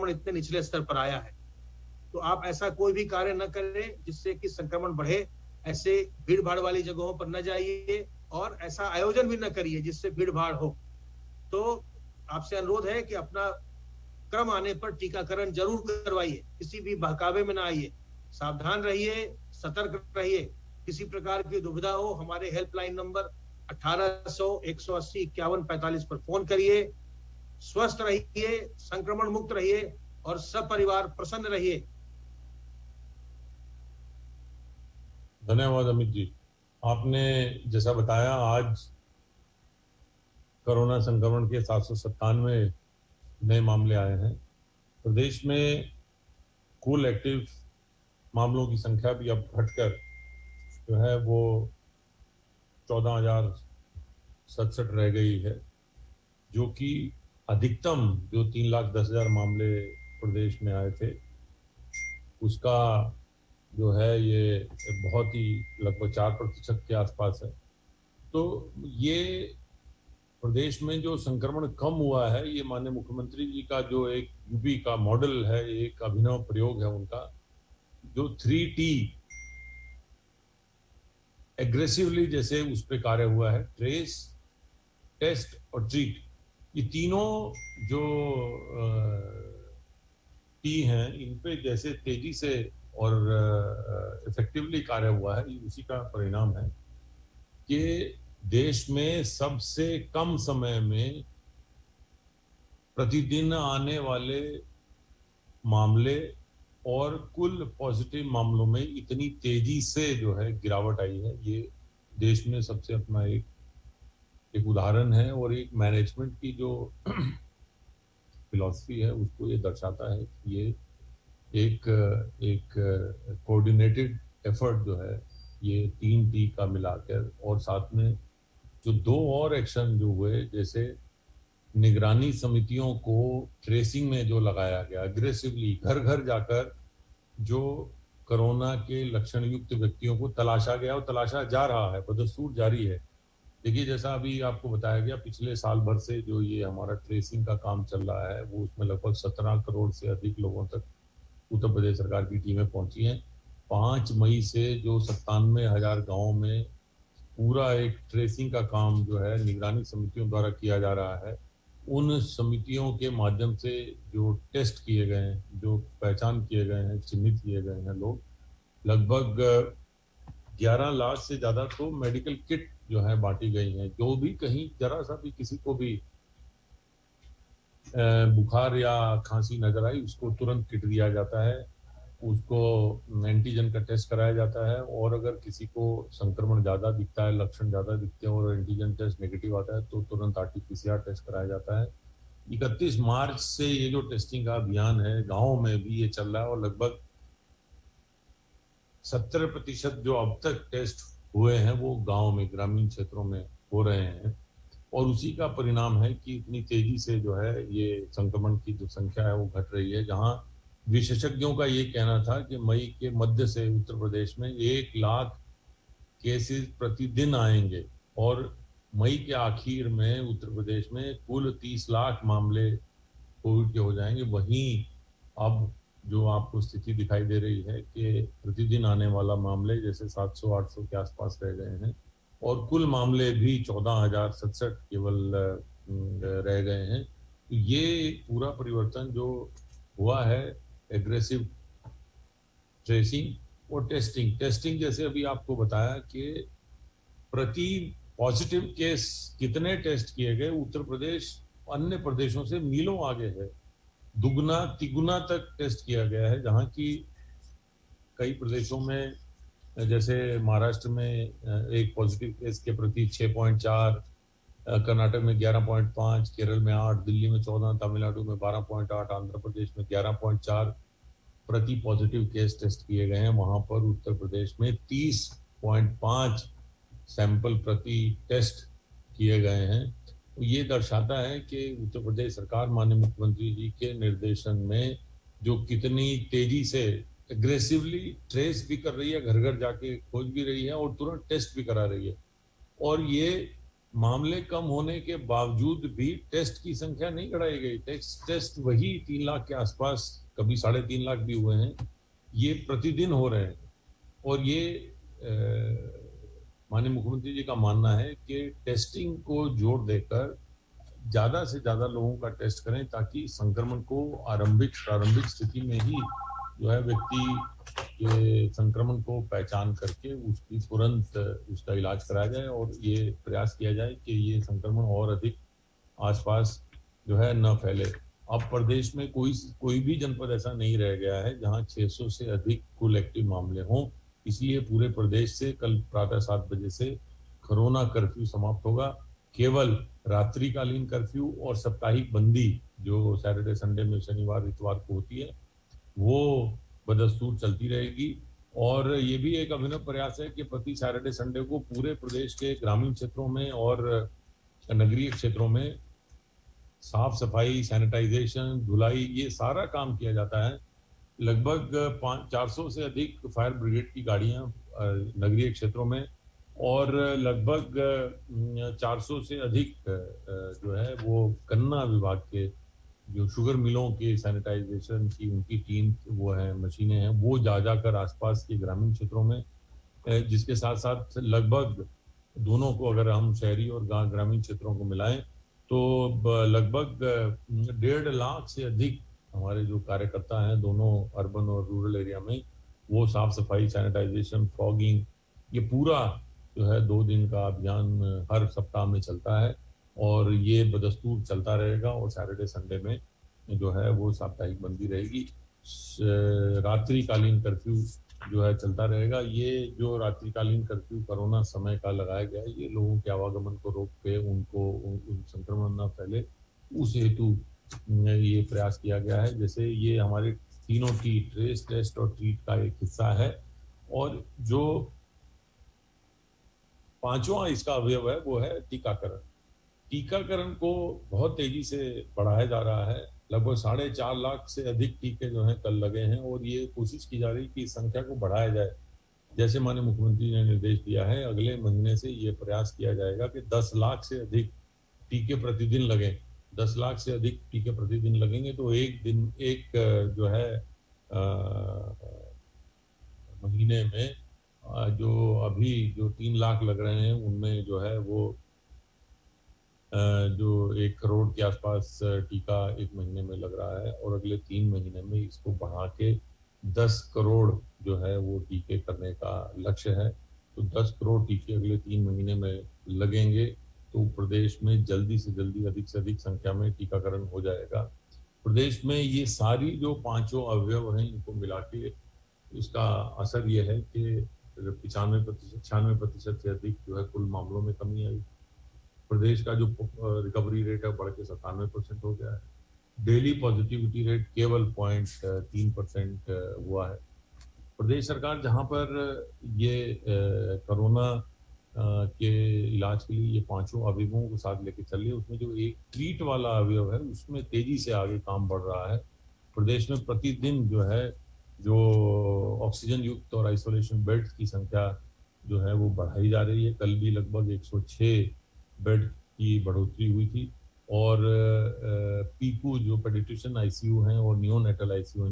संक्रमण इतने निचले स्तर पर आया है। तो आप ऐसा कोई भी कार्य न करें जिससे कि संक्रमण बढ़े, ऐसे भीड़-भाड़ वाली जगहों पर न जाइए और ऐसा आयोजन भी न करिए जिससे भीड़-भाड़ हो। तो आपसे अनुरोध है कि अपना क्रम आने पर टीकाकरण जरूर करवाइए, किसी भी बहकावे में ना आइए, सावधान रहिए, सतर्क रहिए। किसी प्रकार की दुविधा हो हमारे हेल्पलाइन नंबर 1800-180-5145 पर फोन करिए। स्वस्थ रहिए, संक्रमण मुक्त रहिए और सपरिवार प्रसन्न रहिए। धन्यवाद अमित जी। आपने जैसा बताया, आज कोरोना संक्रमण के 797 नए मामले आए हैं। प्रदेश में कुल एक्टिव मामलों की संख्या भी अब घटकर जो है वो 14,067 रह गई है, जो कि अधिकतम जो 3,10,000 मामले प्रदेश में आए थे उसका जो है ये बहुत ही लगभग 4% के आसपास है। तो ये प्रदेश में जो संक्रमण कम हुआ है, ये माननीय मुख्यमंत्री जी का जो एक यूपी का मॉडल है, एक अभिनव प्रयोग है उनका, जो 3T एग्रेसिवली जैसे उस पे कार्य हुआ है, ट्रेस, टेस्ट और ट्रीट। ये तीनों जो टी हैं, इन पे जैसे तेजी से और इफेक्टिवली कार्य हुआ है, ये उसी का परिणाम है कि देश में सबसे कम समय में प्रतिदिन आने वाले मामले और कुल पॉजिटिव मामलों में इतनी तेजी से जो है गिरावट आई है, ये देश में सबसे अपना एक उदाहरण है और एक मैनेजमेंट की जो फिलॉसफी है उसको ये दर्शाता है कि ये एक कोऑर्डिनेटेड एफर्ट जो है ये 3T का मिलाकर, और साथ में जो 2 और एक्शन जो हुए, जैसे निगरानी समितियों को ट्रेसिंग में जो लगाया गया, अग्रेसिवली घर घर जाकर जो कोरोना के लक्षण युक्त व्यक्तियों को तलाशा गया और तलाशा जा रहा है, बदस्तूर जारी है। देखिए, जैसा अभी आपको बताया गया, पिछले साल भर से जो ये हमारा ट्रेसिंग का काम चल रहा है, वो उसमें लगभग 17 करोड़ से अधिक लोगों तक उत्तर प्रदेश सरकार की टीमें पहुंची हैं। 5 मई से जो 97,000 गाँव में पूरा एक ट्रेसिंग का काम जो है निगरानी समितियों द्वारा किया जा रहा है, उन समितियों के माध्यम से जो टेस्ट किए गए हैं, जो पहचान किए गए हैं, चिन्हित किए गए हैं लोग, लगभग 11 लाख से ज़्यादा तो मेडिकल किट जो है बांटी गई हैं। जो भी कहीं जरा सा भी किसी को भी बुखार या खांसी नजर आई, उसको तुरंत किट दिया जाता है, उसको एंटीजन का टेस्ट कराया जाता है, और अगर किसी को संक्रमण ज़्यादा दिखता है, लक्षण ज़्यादा दिखते हैं और एंटीजन टेस्ट नेगेटिव आता है, तो तुरंत RT-PCR टेस्ट कराया जाता है। 31 मार्च से ये जो टेस्टिंग का अभियान है, गाँव में भी ये चल रहा है, और लगभग 70% जो अब तक टेस्ट हुए हैं वो गाँव में, ग्रामीण क्षेत्रों में हो रहे हैं, और उसी का परिणाम है कि इतनी तेजी से जो है ये संक्रमण की जो संख्या है वो घट रही है। जहां विशेषज्ञों का ये कहना था कि मई के मध्य से उत्तर प्रदेश में 1 लाख केसेस प्रतिदिन आएंगे, और मई के आखिर में उत्तर प्रदेश में कुल 30 लाख मामले कोविड के हो जाएंगे। वहीं अब जो आपको स्थिति दिखाई दे रही है कि प्रतिदिन आने वाला मामले जैसे 700-800 के आसपास रह गए हैं, और कुल मामले भी 14,067 केवल रह गए हैं। तो ये पूरा परिवर्तन जो हुआ है, एग्रेसिव ट्रेसिंग और टेस्टिंग जैसे अभी आपको बताया कि प्रति पॉजिटिव केस कितने टेस्ट किए गए, उत्तर प्रदेश अन्य प्रदेशों से मीलों आगे है। दुगना तिगुना तक टेस्ट किया गया है, जहां की कई प्रदेशों में, जैसे महाराष्ट्र में एक पॉजिटिव केस के प्रति 6.4, कर्नाटक में 11.5, केरल में 8, दिल्ली में 14, तमिलनाडु में 12.8, आंध्र प्रदेश में 11.4 प्रति पॉजिटिव केस टेस्ट किए गए हैं। वहां पर उत्तर प्रदेश में 30.5 सैंपल प्रति टेस्ट किए गए हैं। तो ये दर्शाता है कि उत्तर प्रदेश सरकार माननीय मुख्यमंत्री जी के निर्देशन में जो कितनी तेजी से एग्रेसिवली ट्रेस भी कर रही है, घर घर जाके खोज भी रही है और तुरंत टेस्ट भी करा रही है। और ये मामले कम होने के बावजूद भी टेस्ट की संख्या नहीं बढ़ाई गई। टेस्ट वही 3 लाख के आसपास, कभी 3.5 लाख भी हुए हैं, ये प्रतिदिन हो रहे हैं। और ये माननीय मुख्यमंत्री जी का मानना है कि टेस्टिंग को जोर देकर ज्यादा से ज्यादा लोगों का टेस्ट करें, ताकि संक्रमण को प्रारंभिक स्थिति में ही जो है व्यक्ति के संक्रमण को पहचान करके उसकी तुरंत उसका इलाज कराया जाए, और ये प्रयास किया जाए कि ये संक्रमण और अधिक आसपास जो है न फैले। अब प्रदेश में कोई भी जनपद ऐसा नहीं रह गया है जहां 600 से अधिक कुल एक्टिव मामले हों। इसलिए पूरे प्रदेश से कल प्रातः 7 बजे से कोरोना कर्फ्यू समाप्त होगा। केवल रात्रिकालीन कर्फ्यू और साप्ताहिक बंदी जो सैटरडे संडे में शनिवार इतवार को होती है वो बदस्तूर चलती रहेगी। और ये भी एक अभिनव प्रयास है कि प्रति सैटरडे संडे को पूरे प्रदेश के ग्रामीण क्षेत्रों में और नगरीय क्षेत्रों में साफ सफाई, सैनिटाइजेशन, धुलाई, ये सारा काम किया जाता है। लगभग 400 से अधिक फायर ब्रिगेड की गाड़ियां नगरीय क्षेत्रों में, और लगभग 400 से अधिक जो है वो गन्ना विभाग के जो शुगर मिलों के सैनिटाइजेशन की उनकी टीम वो है, मशीनें हैं, वो जा जाकर आसपास के ग्रामीण क्षेत्रों में, जिसके साथ साथ लगभग दोनों को अगर हम शहरी और ग्रामीण क्षेत्रों को मिलाएं तो लगभग 1.5 लाख से अधिक हमारे जो कार्यकर्ता हैं दोनों अर्बन और रूरल एरिया में, वो साफ सफाई, सैनिटाइजेशन, फॉगिंग, ये पूरा जो है 2 दिन का अभियान हर सप्ताह में चलता है, और ये बदस्तूर चलता रहेगा। और सैटरडे संडे में जो है वो साप्ताहिक बंदी रहेगी। रात्रिकालीन कर्फ्यू जो है चलता रहेगा। ये जो रात्रिकालीन कर्फ्यू कोरोना समय का लगाया गया है, ये लोगों के आवागमन को रोक के उन संक्रमण न फैले, उस हेतु ये प्रयास किया गया है। जैसे ये हमारे तीनों टी, ट्रेस, टेस्ट और ट्रीट का एक हिस्सा है। और जो 5वां इसका अवयव है वो है टीकाकरण। टीकाकरण को बहुत तेजी से बढ़ाया जा रहा है। लगभग 4.5 लाख से अधिक टीके जो हैं कल लगे हैं, और ये कोशिश की जा रही है कि इस संख्या को बढ़ाया जाए। जैसे माननीय मुख्यमंत्री ने निर्देश दिया है, अगले महीने से ये प्रयास किया जाएगा कि 10 लाख से अधिक टीके प्रतिदिन लगें। 10 लाख से अधिक टीके प्रतिदिन लगेंगे तो एक जो है महीने में जो अभी जो 3 लाख लग रहे हैं उनमें जो है वो जो 1 करोड़ के आसपास टीका एक महीने में लग रहा है, और अगले 3 महीने में इसको बढ़ा के 10 करोड़ जो है वो टीके करने का लक्ष्य है। तो 10 करोड़ टीके अगले 3 महीने में लगेंगे तो प्रदेश में जल्दी से जल्दी अधिक से अधिक संख्या में टीकाकरण हो जाएगा। प्रदेश में ये सारी जो 5 अवयव हैं इनको मिला के इसका असर ये है कि 96% से अधिक जो है कुल मामलों में कमी आई। प्रदेश का जो रिकवरी रेट है बढ़ के 97% हो गया है। डेली पॉजिटिविटी रेट केवल 0.3% हुआ है। प्रदेश सरकार जहां पर ये कोरोना के इलाज के लिए ये 5 अवयवों को साथ लेके चल रही है, उसमें जो एक ट्रीट वाला अवयव है उसमें तेजी से आगे काम बढ़ रहा है। प्रदेश में प्रतिदिन जो है जो ऑक्सीजन युक्त और आइसोलेशन बेड्स की संख्या जो है वो बढ़ाई जा रही है। कल भी लगभग 106 बेड की बढ़ोतरी हुई थी। और पीकू जो पेडिट्रिशियन आईसीयू हैं और नियोनेटल आईसीयू